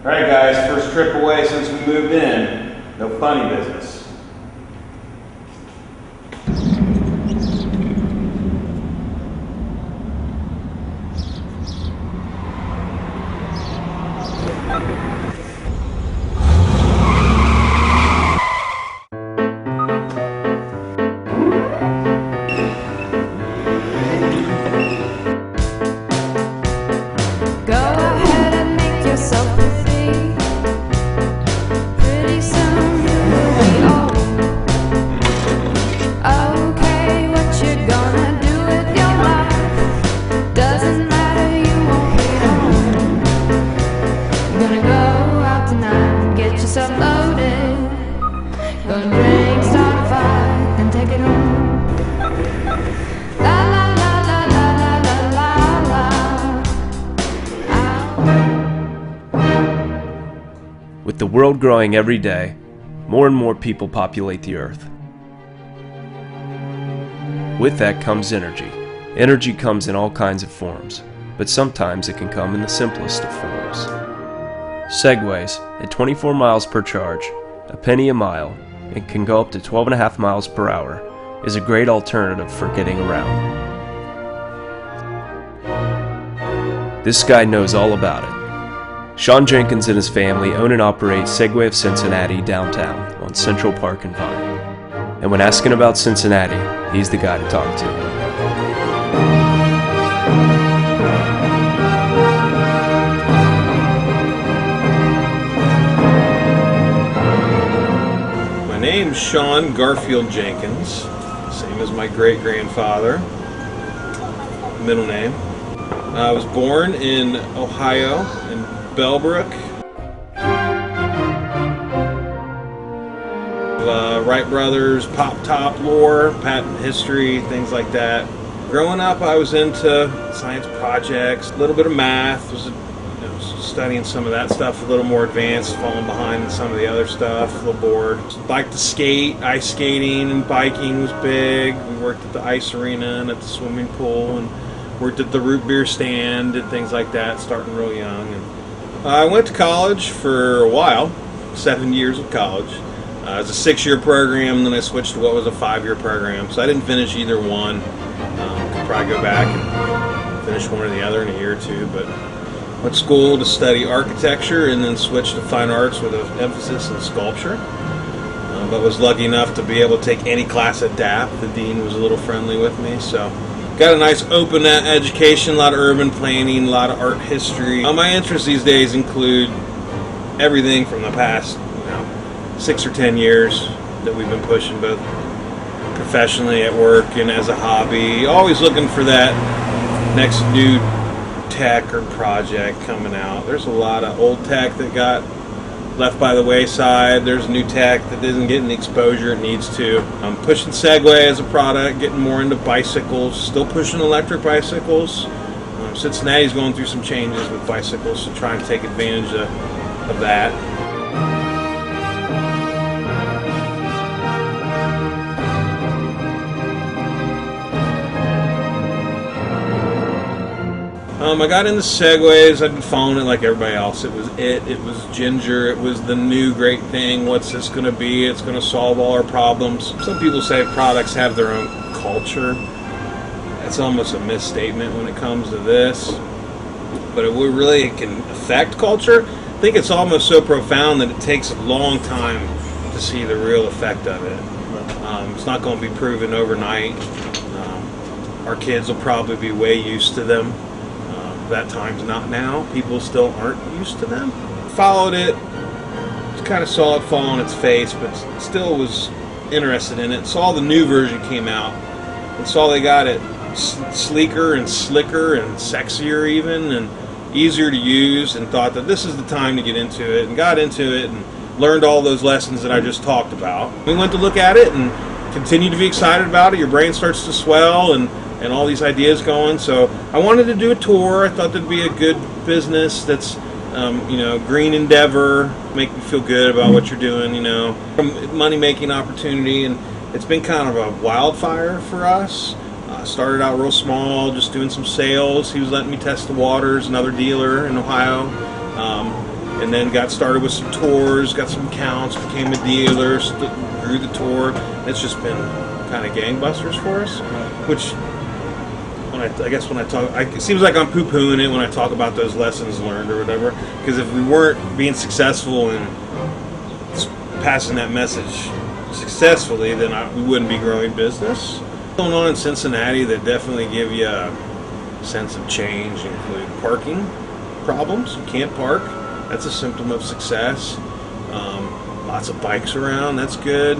Alright guys, first trip away since we moved in. No funny business. With the world growing every day, more and more people populate the earth. With that comes energy. Energy comes in all kinds of forms, but sometimes it can come in the simplest of forms. Segways, at 24 miles per charge, a penny a mile, and can go up to 12.5 miles per hour, is a great alternative for getting around. This guy knows all about it. Sean Jenkins and his family own and operate Segway of Cincinnati downtown on Central Park and Vine. And when asking about Cincinnati, he's the guy to talk to. My name's Sean Garfield Jenkins, same as my great-grandfather, middle name. I was born in Ohio, in Bellbrook. Wright brothers, pop-top lore, patent history, things like that. Growing up, I was into science projects, a little bit of math, was studying some of that stuff, a little more advanced, falling behind in some of the other stuff, a little bored. Liked to skate, ice skating and biking was big. We worked at the ice arena and at the swimming pool, and worked at the root beer stand and things like that, starting real young. And I went to college for a while, 7 years of college. It was a 6-year program, and then I switched to what was a 5-year program. So I didn't finish either one. Could probably go back and finish one or the other in a year or two. But went to school to study architecture and then switched to fine arts with an emphasis in sculpture. But was lucky enough to be able to take any class at DAP. The dean was a little friendly with me, so got a nice open education, a lot of urban planning, a lot of art history. My interests these days include everything from the past 6 or 10 years that we've been pushing, both professionally at work and as a hobby. Always looking for that next new tech or project coming out. There's a lot of old tech that got left by the wayside. There's new tech that isn't getting the exposure it needs to. I'm pushing Segway as a product, getting more into bicycles, still pushing electric bicycles. Cincinnati's going through some changes with bicycles, so trying to take advantage of that. I got into Segways. I've been following it like everybody else. It was Ginger, it was the new great thing. What's this going to be? It's going to solve all our problems. Some people say products have their own culture. That's almost a misstatement when it comes to this. But it really can affect culture. I think it's almost so profound that it takes a long time to see the real effect of it. It's not going to be proven overnight. Our kids will probably be way used to them. That time's not now. People still aren't used to them. Followed it, just kind of saw it fall on its face, but still was interested in it. Saw the new version came out, and saw they got it sleeker and slicker and sexier even, and easier to use, and thought that this is the time to get into it, and got into it, and learned all those lessons that I just talked about. We went to look at it and continued to be excited about it. Your brain starts to swell, and all these ideas going. So I wanted to do a tour. I thought that'd be a good business that's, green endeavor, make me feel good about what you're doing, money-making opportunity. And it's been kind of a wildfire for us. Started out real small, just doing some sales. He was letting me test the waters, another dealer in Ohio. and then got started with some tours, got some accounts, became a dealer, grew the tour. It's just been kind of gangbusters for us, which I guess when I talk, it seems like I'm poo-pooing it when I talk about those lessons learned or whatever, because if we weren't being successful in passing that message successfully, then we wouldn't be growing business. What's going on in Cincinnati that definitely give you a sense of change include parking problems. You can't park. That's a symptom of success. Lots of bikes around. That's good.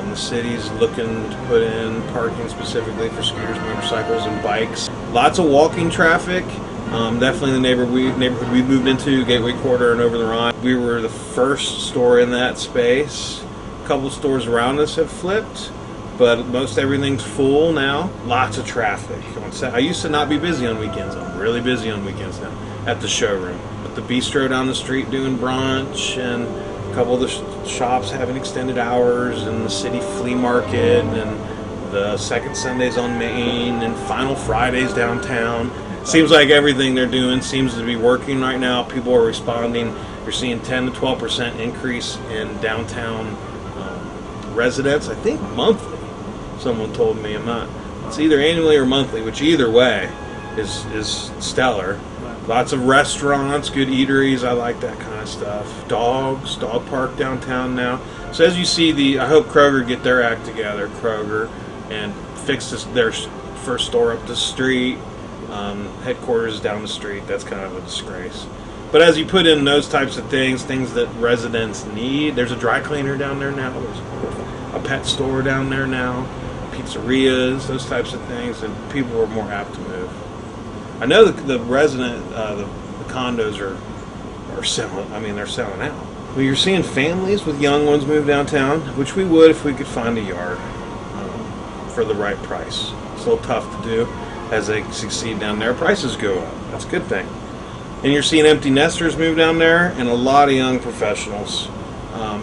The city's looking to put in parking specifically for scooters, motorcycles, and bikes. Lots of walking traffic. Definitely the neighborhood we moved into, Gateway Quarter and Over-the-Rhine. We were the first store in that space. A couple stores around us have flipped, but most everything's full now. Lots of traffic. I used to not be busy on weekends. I'm really busy on weekends now at the showroom. At the bistro down the street doing brunch, and a couple of the shops having extended hours, and the city flea market, and the second Sundays on Main, and final Fridays downtown. Seems like everything they're doing seems to be working right now. People are responding. You're seeing 10 to 12% increase in downtown residents. I think monthly. Someone told me. It's either annually or monthly, which either way is stellar. Lots of restaurants, good eateries. I like that kind of stuff. Dog park downtown now. So as you see, I hope Kroger get their act together, and fix their first store up the street. Headquarters down the street. That's kind of a disgrace. But as you put in those types of things that residents need, there's a dry cleaner down there now. There's a pet store down there now. Pizzerias, those types of things, and people are more apt to move. I know the condos are selling. I mean, they're selling out. Well, you're seeing families with young ones move downtown, which we would if we could find a yard for the right price. It's a little tough to do. As they succeed down there, prices go up. That's a good thing. And you're seeing empty nesters move down there, and a lot of young professionals.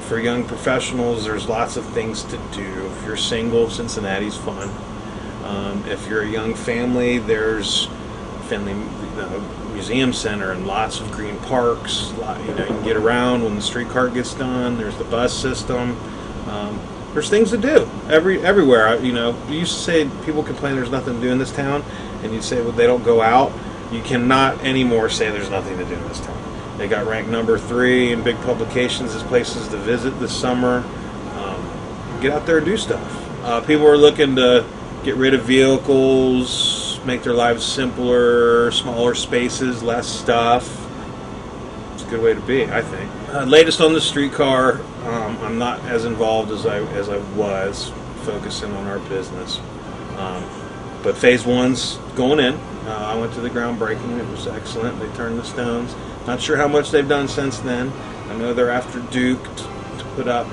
For young professionals, there's lots of things to do. If you're single, Cincinnati's fun. If you're a young family, there's Finley Museum Center and lots of green parks. You can get around when the streetcar gets done. There's the bus system. There's things to do everywhere. We used to say people complain there's nothing to do in this town, and you'd say, well, they don't go out. You cannot anymore say there's nothing to do in this town. They got ranked number 3 in big publications as places to visit this summer. Get out there and do stuff. People are looking to get rid of vehicles, make their lives simpler, smaller spaces, less stuff. It's a good way to be, I think. Latest on the streetcar, I'm not as involved as I was, focusing on our business. But phase 1's going in. I went to the groundbreaking. It was excellent. They turned the stones. Not sure how much they've done since then. I know they're after Duke to put up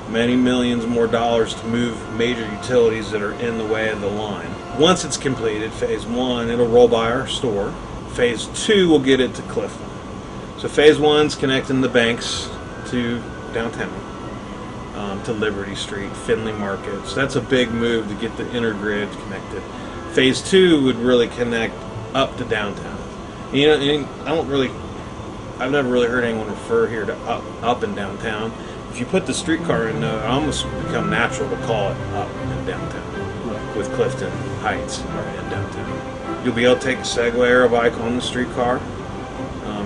many millions more dollars to move major utilities that are in the way of the line. Once it's completed, phase 1, it'll roll by our store. Phase 2 will get it to Clifton. So phase 1's connecting the banks to downtown, to Liberty Street, Finley Market. So that's a big move to get the intergrid connected. Phase 2 would really connect up to downtown. And I've never really heard anyone refer here to up and downtown. If you put the streetcar in, it almost become natural to call it up and downtown, with Clifton Heights and downtown. You'll be able to take a Segway or a bike on the streetcar.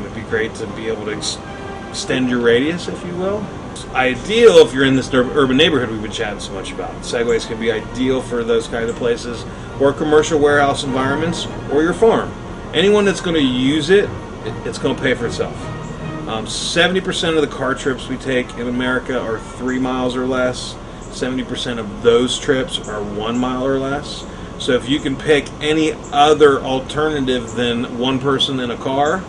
It'd be great to be able to extend your radius, if you will. It's ideal if you're in this urban neighborhood we've been chatting so much about. Segways can be ideal for those kind of places, or commercial warehouse environments, or your farm. Anyone that's going to use it, it's going to pay for itself. 70% of the car trips we take in America are 3 miles or less. 70% of those trips are 1 mile or less. So if you can pick any other alternative than one person in a car,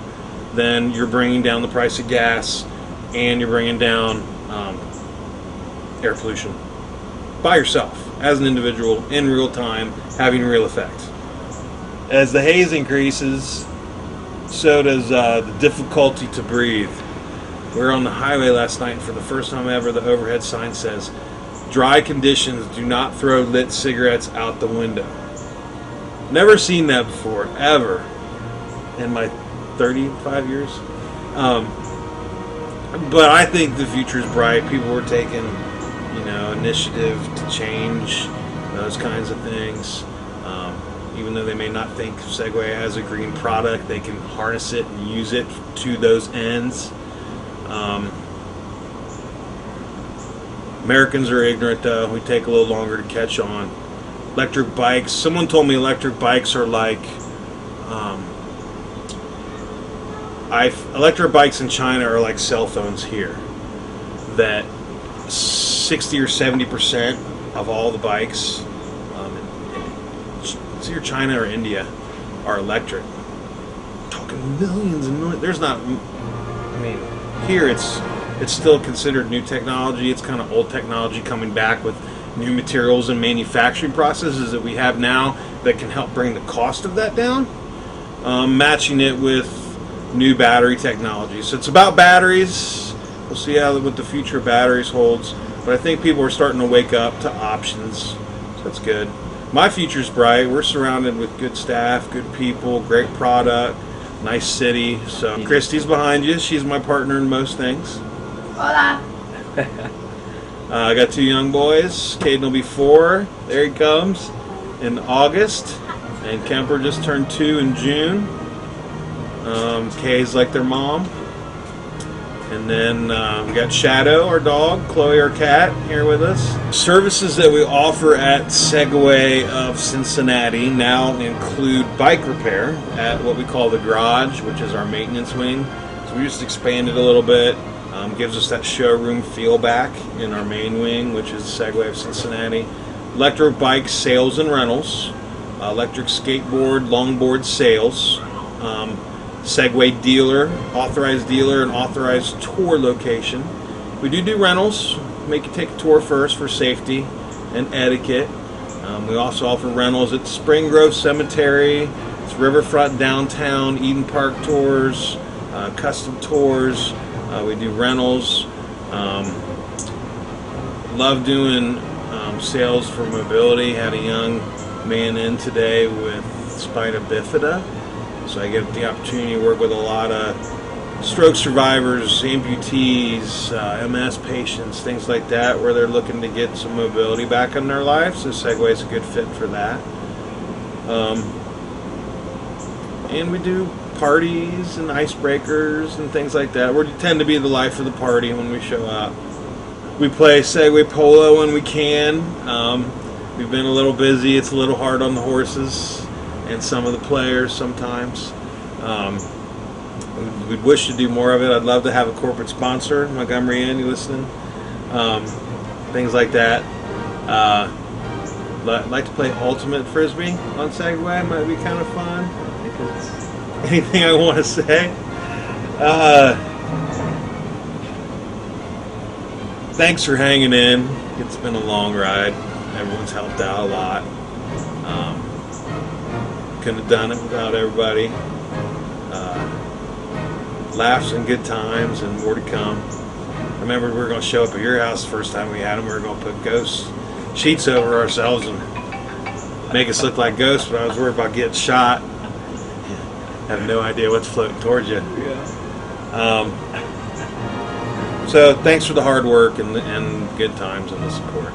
then you're bringing down the price of gas, and you're bringing down air pollution by yourself, as an individual, in real time, having real effect. As the haze increases, so does the difficulty to breathe. We were on the highway last night, and for the first time ever, the overhead sign says, "Dry conditions, do not throw lit cigarettes out the window." Never seen that before, ever, in my 35 years. But I think the future is bright. People were taking, initiative to change those kinds of things. Even though they may not think Segway has a green product, they can harness it and use it to those ends. Americans are ignorant, though. We take a little longer to catch on. Electric bikes. Someone told me electric bikes are like electric bikes in China are like cell phones here. That 60 or 70% of all the bikes, it's either China or India, are electric. We're talking millions and millions. There's not. I mean, here it's still considered new technology. It's kind of old technology coming back with new materials and manufacturing processes that we have now that can help bring the cost of that down, matching it with new battery technology. So it's about batteries. We'll see what the future of batteries holds, but I think people are starting to wake up to options, so that's good. My future's bright. We're surrounded with good staff, good people, great product, nice city. So Christy's behind you. She's my partner in most things. Hola. I got 2 young boys. Caden will be 4. There he comes in August. And Kemper just turned 2 in June. Kay's like their mom. And then we got Shadow, our dog, Chloe, our cat, here with us. Services that we offer at Segway of Cincinnati now include bike repair at what we call the garage, which is our maintenance wing. So we just expanded a little bit. Gives us that showroom feel back in our main wing, which is Segway of Cincinnati. Electric bike sales and rentals, electric skateboard, longboard sales, Segway dealer, and authorized tour location. We do rentals, make you take a tour first for safety and etiquette. We also offer rentals at Spring Grove Cemetery, it's Riverfront Downtown, Eden Park tours, custom tours. We do rentals. Love doing sales for mobility. Had a young man in today with spina bifida. So I get the opportunity to work with a lot of stroke survivors, amputees, MS patients, things like that, where they're looking to get some mobility back in their life. So Segway is a good fit for that. And we do parties and icebreakers and things like that. We tend to be the life of the party when we show up. We play Segway polo when we can. We've been a little busy. It's a little hard on the horses and some of the players sometimes. We'd wish to do more of it. I'd love to have a corporate sponsor. Montgomery Inn, you listening? Things like that. I'd like to play ultimate frisbee on Segway. Might be kind of fun. Anything I want to say? Thanks for hanging in. It's been a long ride. Everyone's helped out a lot. Couldn't have done it without everybody. Laughs and good times and more to come. I remember we were going to show up at your house the first time we had them. We were going to put ghost sheets over ourselves and make us look like ghosts, but I was worried about getting shot. Have no idea what's floating towards you. So thanks for the hard work and good times and the support.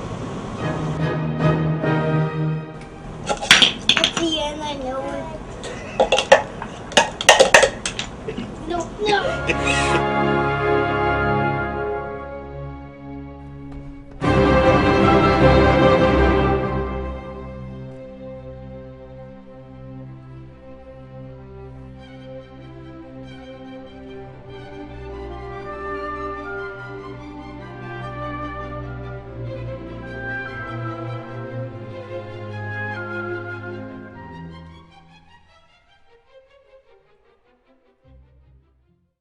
At the end, I know it. No.